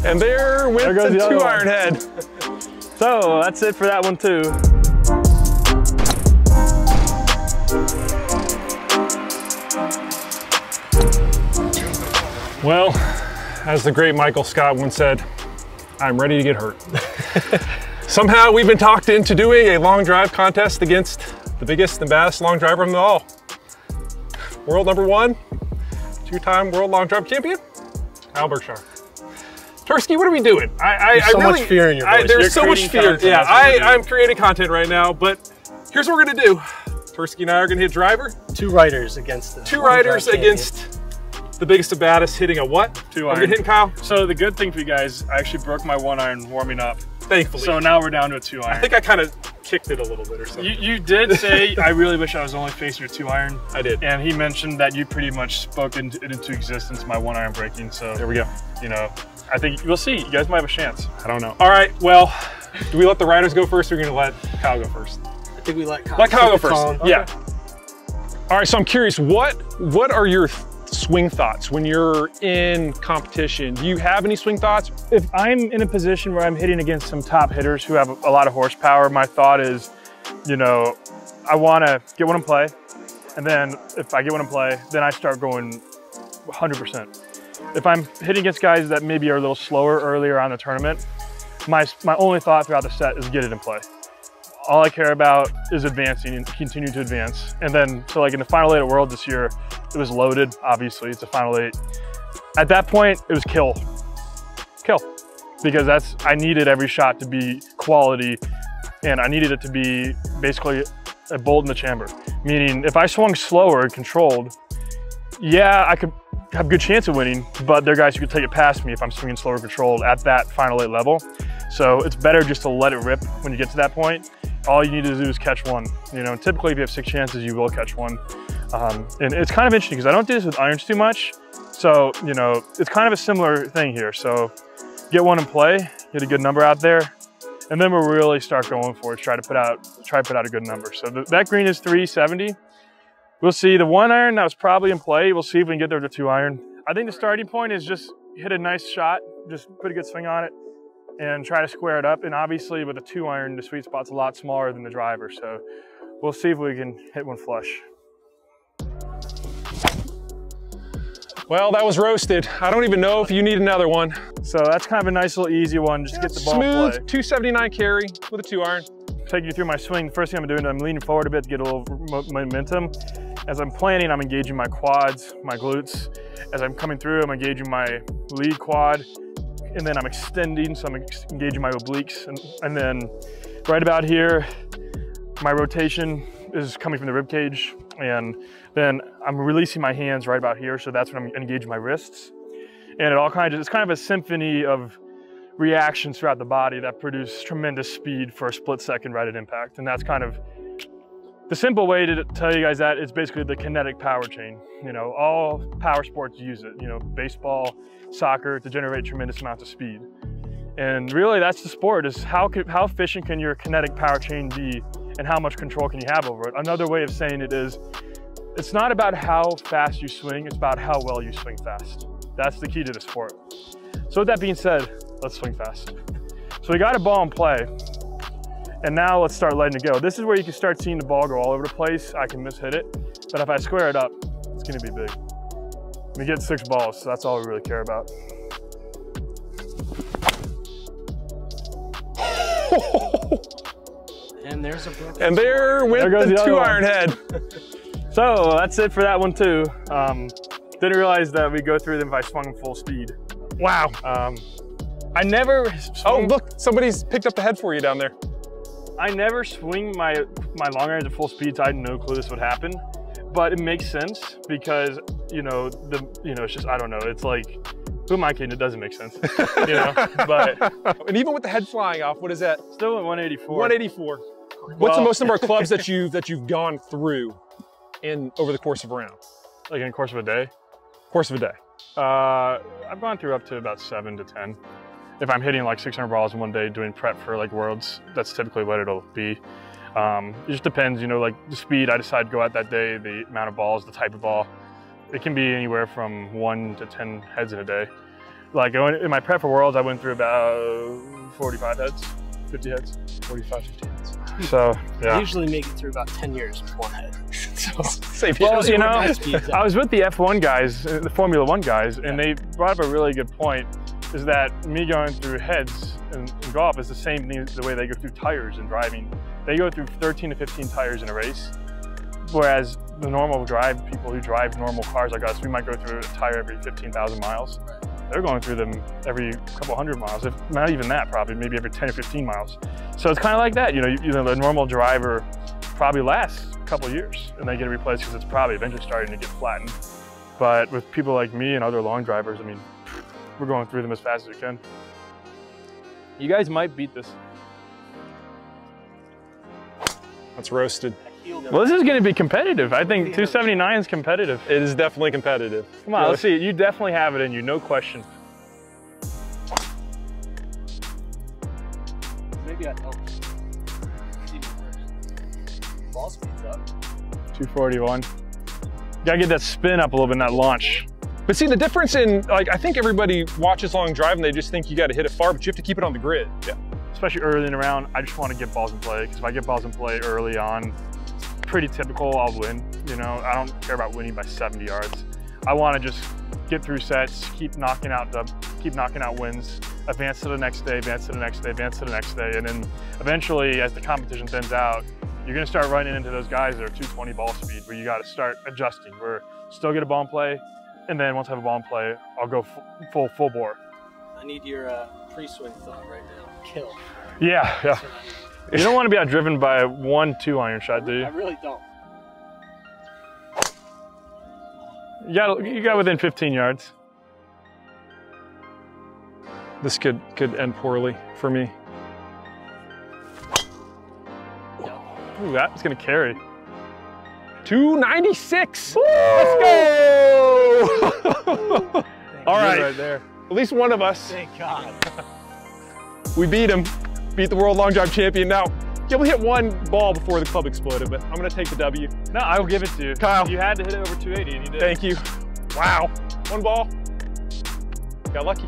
And there went the 2-iron head. So that's it for that one too. Well, as the great Michael Scott once said, I'm ready to get hurt. Somehow we've been talked into doing a long drive contest against the biggest and baddest long driver of them all. World #1, 2-time world long drive champion, Berkshire. Tursky, what are we doing? There's so much fear in your voice. There's so much fear. Yeah, I'm creating content right now, but here's what we're gonna do. Tursky and I are gonna hit driver. Two riders against the biggest and baddest, hitting a what? 2-iron. You're hitting, Kyle? So the good thing for you guys, I actually broke my 1-iron warming up. Thankfully. So now we're down to a 2-iron. I think I kind of kicked it a little bit or something. You did say, I really wish I was only facing your 2-iron. I did. And he mentioned that you pretty much spoke it into existence, my 1-iron breaking. So there we go. You know, I think we'll see. You guys might have a chance. I don't know. All right, well, do we let the riders go first or are we gonna let Kyle go first? I think we let Kyle, go first. Okay. Yeah. All right, so I'm curious, what are your swing thoughts when you're in competition? Do you have any swing thoughts? If I'm in a position where I'm hitting against some top hitters who have a lot of horsepower, my thought is, you know, I want to get one in play. And then if I get one in play, then I start going 100%. If I'm hitting against guys that maybe are a little slower earlier on in the tournament, my only thought throughout the set is get it in play. All I care about is advancing and continue to advance. And then, so like in the final 8 at World this year, it was loaded, obviously, it's a final 8. At that point, it was kill. Because I needed every shot to be quality, and I needed it to be basically a bolt in the chamber. Meaning, if I swung slower and controlled, yeah, I could have a good chance of winning, but there are guys who could take it past me if I'm swinging slower controlled at that final 8 level. So it's better just to let it rip when you get to that point. All you need to do is catch one. You know, and typically if you have 6 chances, you will catch one. And it's kind of interesting because I don't do this with irons too much. So, you know, it's kind of a similar thing here. So get one in play, get a good number out there, and then we'll really start going for it, try to put out a good number. So that green is 370. We'll see. The 1-iron that was probably in play, we'll see if we can get there to 2-iron. I think the starting point is just hit a nice shot, just put a good swing on it, and try to square it up. And obviously with a 2-iron, the sweet spot's a lot smaller than the driver. So we'll see if we can hit one flush. Well, that was roasted. I don't even know if you need another one. So that's kind of a nice little easy one, just to get the ball in play. Smooth 279 carry with a 2-iron. Taking you through my swing, the first thing I'm doing, I'm leaning forward a bit to get a little momentum. As I'm planning, I'm engaging my quads, my glutes. As I'm coming through, I'm engaging my lead quad, and then I'm extending, so I'm engaging my obliques. And then right about here, my rotation is coming from the rib cage, and then I'm releasing my hands right about here, so that's when I'm engaging my wrists. And it's kind of a symphony of reactions throughout the body that produce tremendous speed for a split second right at impact. And that's kind of the simple way to tell you guys that. It's basically the kinetic power chain. You know, all power sports use it, you know, baseball, soccer, to generate tremendous amounts of speed. And really that's the sport, is how efficient can your kinetic power chain be and how much control can you have over it. Another way of saying it is, it's not about how fast you swing, it's about how well you swing fast. That's the key to the sport. So with that being said, let's swing fast. So we got a ball in play, and now let's start letting it go. This is where you can start seeing the ball go all over the place. I can mishit it, but if I square it up, it's gonna be big. We get 6 balls, so that's all we really care about. And there's a broken. And there went the 2-iron head. So that's it for that one too. Didn't realize that we go through them if I swung full speed. Wow. I never swung, oh, look, somebody's picked up the head for you down there. I never swing my long irons at full speed, so I had no clue this would happen. But it makes sense because, you know, it's just, I don't know, it's like, who am I kidding? It doesn't make sense, you know, but. And even with the head flying off, what is that? Still at 184. 184. What's the most number of clubs that you've gone through over the course of a round? Like in the course of a day? Course of a day. I've gone through up to about 7 to 10. If I'm hitting like 600 balls in one day doing prep for like Worlds, that's typically what it'll be. It just depends, you know, like the speed I decide to go at that day, the amount of balls, the type of ball. It can be anywhere from 1 to 10 heads in a day. Like in my prep for Worlds, I went through about 45 heads, 50 heads. 45, 50 heads. So yeah. I usually make it through about 10 years with one head. So, well, you know, I was with the F1 guys, the Formula 1 guys, and they brought up a really good point, is that me going through heads in golf is the same thing as the way they go through tires in driving. They go through 13 to 15 tires in a race, whereas the normal people who drive normal cars like us, we might go through a tire every 15,000 miles. They're going through them every couple hundred miles, if not even that, probably maybe every 10 or 15 miles. So it's kind of like that, you know, the normal driver probably lasts a couple years and they get replaced because it's probably eventually starting to get flattened. But with people like me and other long drivers, I mean, we're going through them as fast as we can. You guys might beat this. That's roasted. Well, this is going to be competitive. I think 279 is competitive. It is definitely competitive. Come on, let's see. You definitely have it in you, no question. Maybe that helps. Ball speed's up. 241. Gotta get that spin up a little bit in that launch. But see, the difference in, like, I think everybody watches long drive and they just think you got to hit it far, but you have to keep it on the grid. Yeah. Especially early in the round, I just want to get balls in play, because if I get balls in play early on, pretty typical, I'll win. You know, I don't care about winning by 70 yards. I want to just get through sets, keep knocking out wins, advance to the next day, advance to the next day, advance to the next day, and then eventually, as the competition thins out, you're going to start running into those guys that are 220 ball speed, where you got to start adjusting. Where still get a ball in play, and then once I have a ball in play, I'll go full bore. I need your pre-swing thought right now. Kill. Yeah, yeah. You don't want to be outdriven by a 1-2 iron shot, do you? I really don't. You got within 15 yards. This could end poorly for me. Ooh, that's gonna carry. 296. Let's go! All right, there. At least one of us. Thank God. We beat him. Beat the world long drive champion. Now, yeah, we hit one ball before the club exploded, but I'm gonna take the W. No, I will give it to you. Kyle. You had to hit it over 280 and you did. Thank you. Wow. One ball. Got lucky.